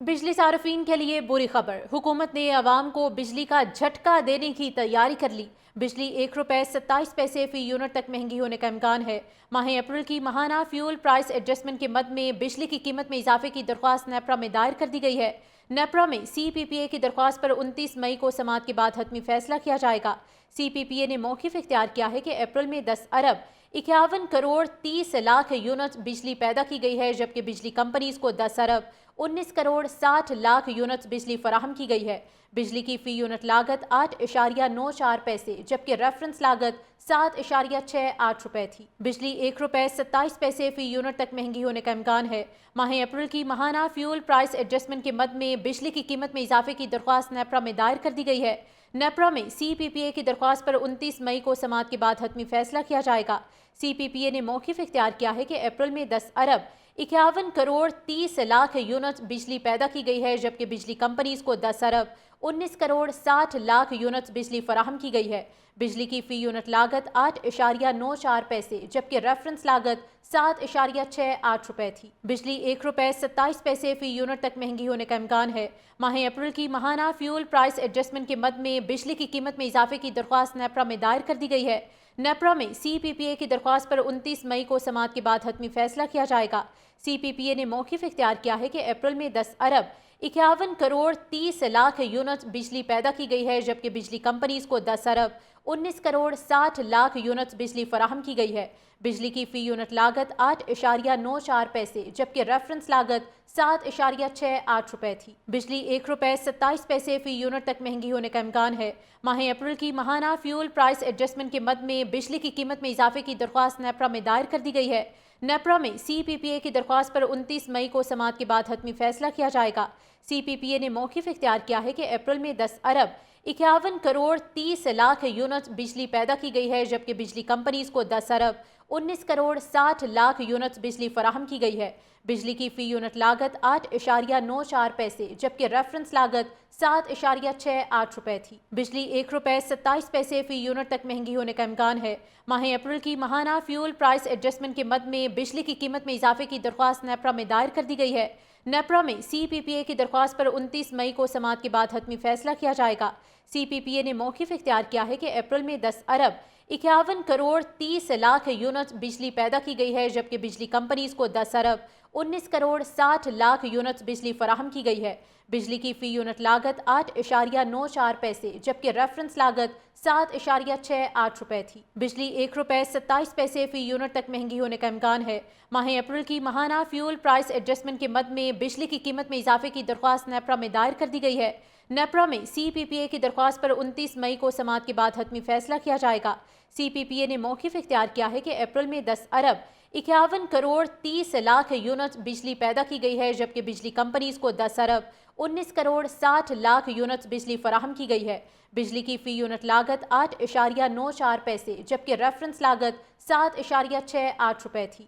बिजली सार्फिन के लिए बुरी खबर। हुकूमत ने अवाम को बिजली का झटका देने की तैयारी कर ली। बिजली ₹1.27 फी यूनिट तक महंगी होने का इम्कान है। माह अप्रैल की माहाना फ्यूल प्राइस एडजस्टमेंट के मद में बिजली की कीमत में इजाफे की दरख्वास्त नेपरा में दायर कर दी गई है। नेपरा में CPPA की दरख्वास्त पर 29 मई को समाअत के बाद हतमी फैसला किया जाएगा। CPPA ने मौक़िफ़ इख्तियार किया है कि अप्रैल में 10 अरब 51 करोड़ 30 लाख यूनिट बिजली पैदा की गई है, जबकि बिजली कंपनीज को 10 अरब 19 करोड़ 60 लाख यूनिट्स बिजली फराहम की गई है। बिजली की फी यूनिट लागत 8.94 पैसे जबकि रेफरेंस लागत 7.68 रुपए थी। बिजली ₹1.27 फी यूनिट तक महंगी होने का इम्कान है। माह अप्रैल की माहाना फ्यूल प्राइस एडजस्टमेंट के मद में बिजली की कीमत में इजाफे की दरख्वास्त नेपरा में दायर कर दी गई है। नेपरा में CPPA की दरख्वास्त पर 29 मई को समाअत के बाद हतमी फैसला किया जाएगा। CPPA ने मौक़िफ़ इख्तियार किया है कि अप्रैल में 10 अरब 51 करोड़ 30 लाख यूनिट बिजली पैदा की गई है, जबकि बिजली कंपनीज को 10 अरब 19 करोड़ 60 लाख यूनिट बिजली फराहम की गई है। बिजली की फी यूनिट लागत 8.94 पैसे जबकि रेफरेंस लागत 7.68 रुपए थी। बिजली ₹1.27 फी यूनिट तक महंगी होने का इम्कान है। माह अप्रैल की माहाना फ्यूल प्राइस एडजस्टमेंट के मद में बिजली की कीमत में इजाफे की दरख्वास्त नेपरा में दायर कर दी गई है। नेपरा में CPPA की दरख्वास्त पर 29 मई को समाअत के बाद हतमी फैसला किया जाएगा। CPPA ने मौक़िफ़ इख्तियार किया है कि अप्रैल में 10 अरब 51 करोड़ 30 लाख यूनिट बिजली पैदा की गई है, जबकि बिजली कंपनीज को 10 अरब 19 करोड़ 60 लाख यूनिट बिजली फराहम की गई है। बिजली की फी यूनिट लागत 8.94 पैसे जबकि रेफरेंस लागत 7.68 रुपए थी। बिजली ₹1.27 फी यूनिट तक महंगी होने का इम्कान है। माह अप्रैल की माहाना फ्यूल प्राइस एडजस्टमेंट के मद में बिजली की कीमत में इजाफे की दरख्वास्त नेपरा में दायर कर दी गई है। नेपरा में CPPA की दरख्वास्त पर 29 मई को समाअत के बाद हतमी फैसला किया जाएगा। CPPA ने मौक़िफ़ इख्तियार किया है कि अप्रैल में 10 अरब 51 करोड़ 30 लाख यूनिट बिजली पैदा की गई है, जबकि बिजली कंपनीज को 10 अरब 19 करोड़ 60 लाख यूनिट बिजली फराहम की गई है। बिजली की फी यूनिट लागत 8.94 पैसे जबकि रेफरेंस लागत 7.68 रुपए थी। बिजली ₹1.27 फी यूनिट तक महंगी होने का इम्कान है। माह अप्रैल की माहाना फ्यूल प्राइस एडजस्टमेंट के मद में बिजली की कीमत में इजाफे की दरख्वास्त नेपरा में दायर कर दी गई है। नेपरा में CPPA की दरख्वास्त पर 29 मई को समाअत के बाद हतमी फैसला किया जाएगा। CPPA ने मौक़िफ़ इख्तियार किया है कि अप्रैल में 10 अरब 51 करोड़ 30 लाख यूनिट बिजली पैदा की गई है, जबकि बिजली कंपनीज को 10 अरब 19 करोड़ 60 लाख यूनिट बिजली फराहम की गई है। बिजली की फी यूनिट लागत 8.94 पैसे जबकि रेफरेंस लागत 7.68 रुपए थी। बिजली ₹1.27 फी यूनिट तक महंगी होने का इम्कान है। माह अप्रैल की माहाना फ्यूल प्राइस एडजस्टमेंट के मद में बिजली की कीमत में इजाफे की दरख्वास्त नेपरा में दायर कर दी गई है। नेपरा में CPPA की दरख्वास्त पर 29 मई को समाअत के बाद हतमी फैसला किया जाएगा। CPPA ने मौक़िफ़ इख्तियार किया है कि अप्रैल में 10 अरब 51 करोड़ 30 लाख यूनिट बिजली पैदा की गई है, जबकि बिजली कंपनीज को 10 अरब 19 करोड़ 60 लाख यूनिट बिजली फराहम की गई है। बिजली की फी यूनिट लागत 8.94 पैसे जबकि रेफरेंस लागत 7.68 रुपए थी।